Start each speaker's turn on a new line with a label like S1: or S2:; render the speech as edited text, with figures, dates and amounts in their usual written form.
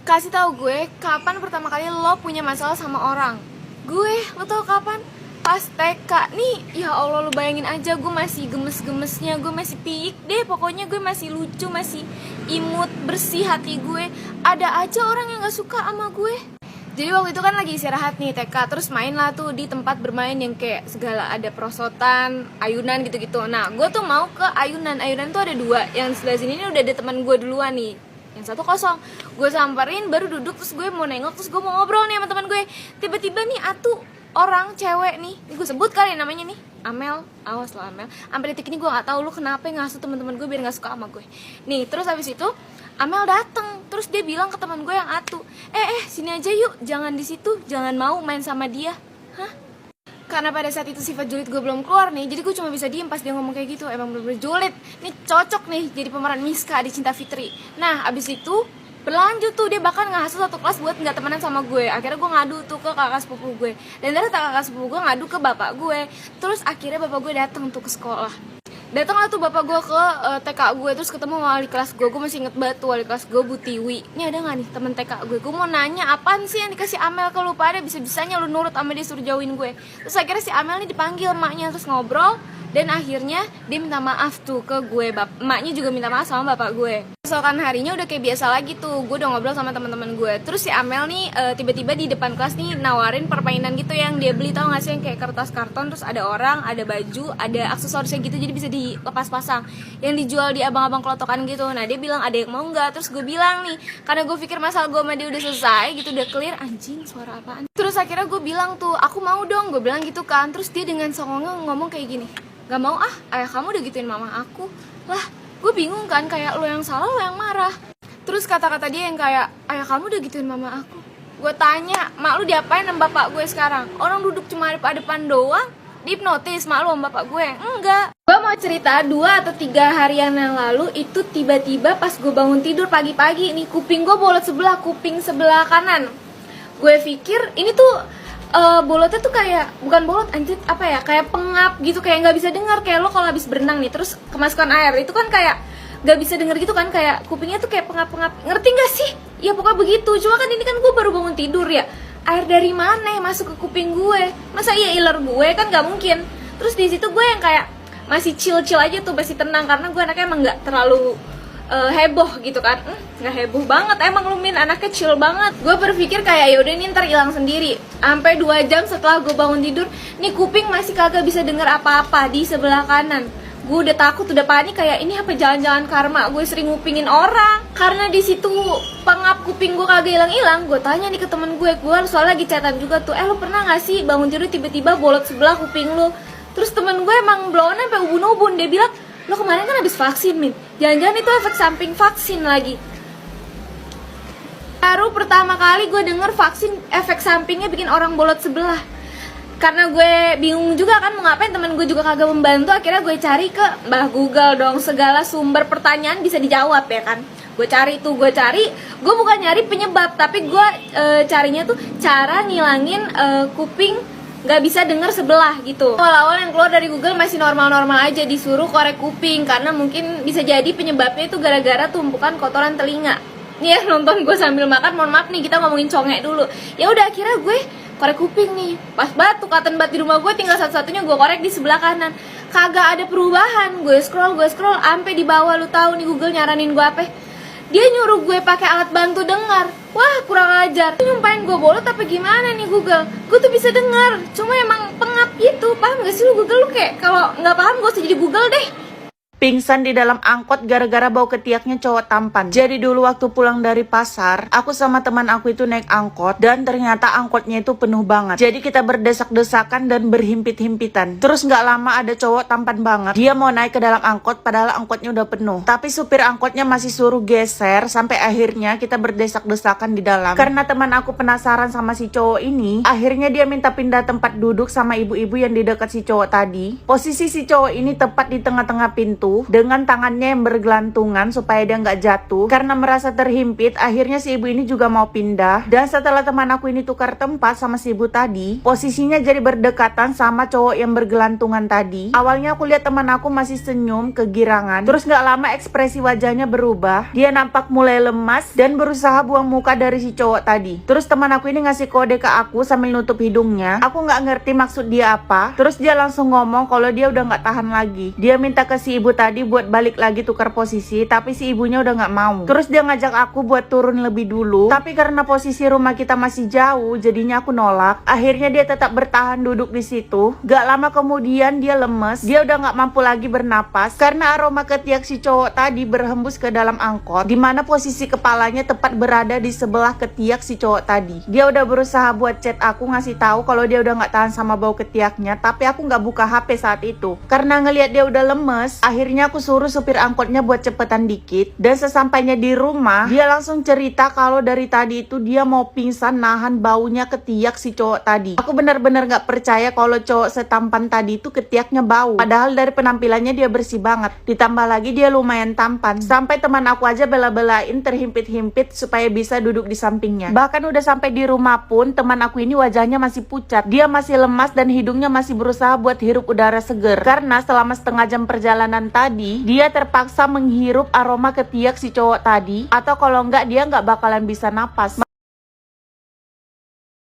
S1: Kasih tahu gue, kapan pertama kali lo punya masalah sama orang? Gue, lo tau kapan? Pas TK nih, ya Allah lo bayangin aja, gue masih gemes-gemesnya, gue masih piik deh, pokoknya gue masih lucu, masih imut, bersih hati gue. Ada aja orang yang gak suka sama gue. Jadi waktu itu kan lagi istirahat nih TK, terus main lah tuh di tempat bermain yang kayak segala ada perosotan, ayunan gitu-gitu. Nah, gue tuh mau ke ayunan tuh ada dua, yang sebelah sini nih udah ada teman gue duluan nih, yang satu kosong. Gue samperin, baru duduk, terus gue mau nengok, terus gue mau ngobrol nih sama teman gue. Tiba-tiba nih orang cewek nih, gue sebut kali namanya nih, Amel, awas lo Amel. Sampai detik ini gue nggak tahu lu kenapa ngasuh teman-teman gue biar nggak suka sama gue. Nih, terus habis itu Amel dateng, terus dia bilang ke teman gue yang atu, sini aja yuk, jangan di situ, jangan mau main sama dia. Hah? Karena pada saat itu sifat julid gue belum keluar nih, jadi gue cuma bisa diem pas dia ngomong kayak gitu. Emang bener-bener julid, nih cocok nih jadi pemeran Miska di Cinta Fitri. Nah, abis itu berlanjut tuh, dia bahkan ngasuh satu kelas buat nggak temenan sama gue. Akhirnya gue ngadu tuh ke kakak sepupu gue, dan ternyata kakak sepupu gue ngadu ke bapak gue. Terus akhirnya bapak gue datang tuh ke sekolah. Datanglah tuh bapak gue ke TK gue, terus ketemu sama wali kelas gue. Gue masih inget banget tuh wali kelas gue, Bu Tiwi. Ini ada gak nih temen TK gue? Gue mau nanya, apaan sih yang dikasih Amel ke lu pada? Bisa-bisanya lu nurut sama dia, suruh jauhin gue. Terus akhirnya si Amel nih dipanggil emaknya, terus ngobrol. Dan akhirnya dia minta maaf tuh ke gue. Emaknya juga minta maaf sama bapak gue. Keesokan harinya udah kayak biasa lagi tuh, gue udah ngobrol sama teman-teman gue. Terus si Amel nih tiba-tiba di depan kelas nih nawarin permainan gitu yang dia beli, tau gak sih, yang kayak kertas karton, terus ada orang, ada baju, ada aksesorisnya gitu, jadi bisa dilepas pasang, yang dijual di abang-abang kelotokan gitu. Nah, dia bilang ada yang mau nggak? Terus gue bilang nih, karena gue pikir masalah gue sama dia udah selesai gitu, udah clear. Anjing, suara apaan? Terus akhirnya gue bilang tuh, aku mau dong, gue bilang gitu kan. Terus dia dengan songongnya ngomong kayak gini, gak mau ah, ayah kamu udah gituin mama aku. Lah, gue bingung kan, kayak lo yang salah, lo yang marah. Terus kata-kata dia yang kayak, ayah kamu udah gituin mama aku. Gue tanya, mak lu diapain sama bapak gue sekarang? Orang duduk cuma di depan doang, dihipnotis mak lu sama bapak gue? Enggak. Gue mau cerita 2 atau 3 harian yang lalu, itu tiba-tiba pas gue bangun tidur pagi-pagi nih, kuping gue bolot sebelah, kuping sebelah kanan. Gue pikir ini tuh bolotnya tuh kayak, bukan bolot anjir, apa ya, kayak pengap gitu, kayak nggak bisa dengar. Kayak lo kalau habis berenang nih, terus kemasukan air, itu kan kayak nggak bisa denger gitu kan, kayak kupingnya tuh kayak pengap-pengap, ngerti nggak sih? Ya pokoknya begitu. Cuma kan ini kan gue baru bangun tidur ya, air dari mana yang masuk ke kuping gue? Masa iya iler gue? Kan nggak mungkin. Terus di situ gue yang kayak masih chill aja tuh, masih tenang, karena gue anaknya emang nggak terlalu heboh gitu kan. Nggak heboh banget emang lu, Min, anaknya chill banget. Gue berpikir kayak yaudah ini ntar hilang sendiri. Sampai 2 jam setelah gue bangun tidur, nih kuping masih kagak bisa denger apa-apa di sebelah kanan. Gue udah takut, udah panik, kayak ini apa jangan-jangan karma gue sering ngupingin orang. Karena di situ pengap kuping gue kagak hilang-hilang. Gue tanya nih ke temen gue soalnya lagi chatan juga tuh, lu pernah gak sih bangun tidur tiba-tiba bolot sebelah kuping lu? Terus temen gue emang blownnya sampai ubun-ubun. Dia bilang, lo kemarin kan habis vaksin, Min, jangan-jangan itu efek samping vaksin lagi. Baru pertama kali gue denger vaksin efek sampingnya bikin orang bolot sebelah. Karena gue bingung juga kan mau ngapain, temen gue juga kagak membantu. Akhirnya gue cari ke Mbah Google dong, segala sumber pertanyaan bisa dijawab ya kan. Gue cari, gue bukan nyari penyebab, tapi gue carinya tuh cara ngilangin kuping nggak bisa denger sebelah gitu. Awal-awal yang keluar dari Google masih normal-normal aja, disuruh korek kuping karena mungkin bisa jadi penyebabnya itu gara-gara tumpukan kotoran telinga. Nih ya, nonton gue sambil makan, mohon maaf nih, kita ngomongin congek dulu. Ya udah, akhirnya gue korek kuping nih, pas batu cotton bud di rumah gue tinggal satu-satunya, gue korek di sebelah kanan. Kagak ada perubahan. Gue scroll sampai di bawah. Lu tahu nih Google nyaranin gue apa? Dia nyuruh gue pakai alat bantu dengar. Wah, kurang ajar. Nyumpahin gue bolot apa gimana nih Google? Gue tuh bisa dengar, cuma emang pengap gitu. Paham gak sih lu Google? Lu kayak kalau nggak paham gak usah jadi Google deh.
S2: Pingsan di dalam angkot gara-gara bau ketiaknya cowok tampan. Jadi dulu waktu pulang dari pasar, aku sama teman aku itu naik angkot, dan ternyata angkotnya itu penuh banget. Jadi kita berdesak-desakan dan berhimpit-himpitan. Terus gak lama ada cowok tampan banget, dia mau naik ke dalam angkot padahal angkotnya udah penuh. Tapi supir angkotnya masih suruh geser, sampai akhirnya kita berdesak-desakan di dalam. Karena teman aku penasaran sama si cowok ini, akhirnya dia minta pindah tempat duduk sama ibu-ibu yang di dekat si cowok tadi. Posisi si cowok ini tepat di tengah-tengah pintu. itu dengan tangannya yang bergelantungan supaya dia nggak jatuh. Karena merasa terhimpit, akhirnya si ibu ini juga mau pindah. Dan setelah teman aku ini tukar tempat sama si ibu tadi, posisinya jadi berdekatan sama cowok yang bergelantungan tadi. Awalnya aku lihat teman aku masih senyum, kegirangan. Terus nggak lama ekspresi wajahnya berubah. Dia nampak mulai lemas dan berusaha buang muka dari si cowok tadi. Terus teman aku ini ngasih kode ke aku sambil nutup hidungnya. Aku nggak ngerti maksud dia apa. Terus dia langsung ngomong kalau dia udah nggak tahan lagi. Dia minta ke si ibu tadi buat balik lagi tukar posisi, tapi si ibunya udah nggak mau. Terus dia ngajak aku buat turun lebih dulu, tapi karena posisi rumah kita masih jauh, jadinya aku nolak. Akhirnya dia tetap bertahan duduk di situ. Gak lama kemudian dia lemes. Dia udah nggak mampu lagi bernapas karena aroma ketiak si cowok tadi berhembus ke dalam angkot, dimana posisi kepalanya tepat berada di sebelah ketiak si cowok tadi. Dia udah berusaha buat chat aku ngasih tahu kalau dia udah nggak tahan sama bau ketiaknya, tapi aku nggak buka HP saat itu karena ngelihat dia udah lemes. Akhirnya aku suruh supir angkotnya buat cepetan dikit, dan sesampainya di rumah dia langsung cerita kalau dari tadi itu dia mau pingsan nahan baunya ketiak si cowok tadi. Aku benar-benar nggak percaya kalau cowok setampan tadi itu ketiaknya bau, padahal dari penampilannya dia bersih banget, ditambah lagi dia lumayan tampan. Sampai teman aku aja bela-belain terhimpit-himpit supaya bisa duduk di sampingnya. Bahkan udah sampai di rumah pun teman aku ini wajahnya masih pucat, dia masih lemas dan hidungnya masih berusaha buat hirup udara seger karena selama setengah jam perjalanan tadi dia terpaksa menghirup aroma ketiak si cowok tadi, atau kalau enggak dia nggak bakalan bisa napas.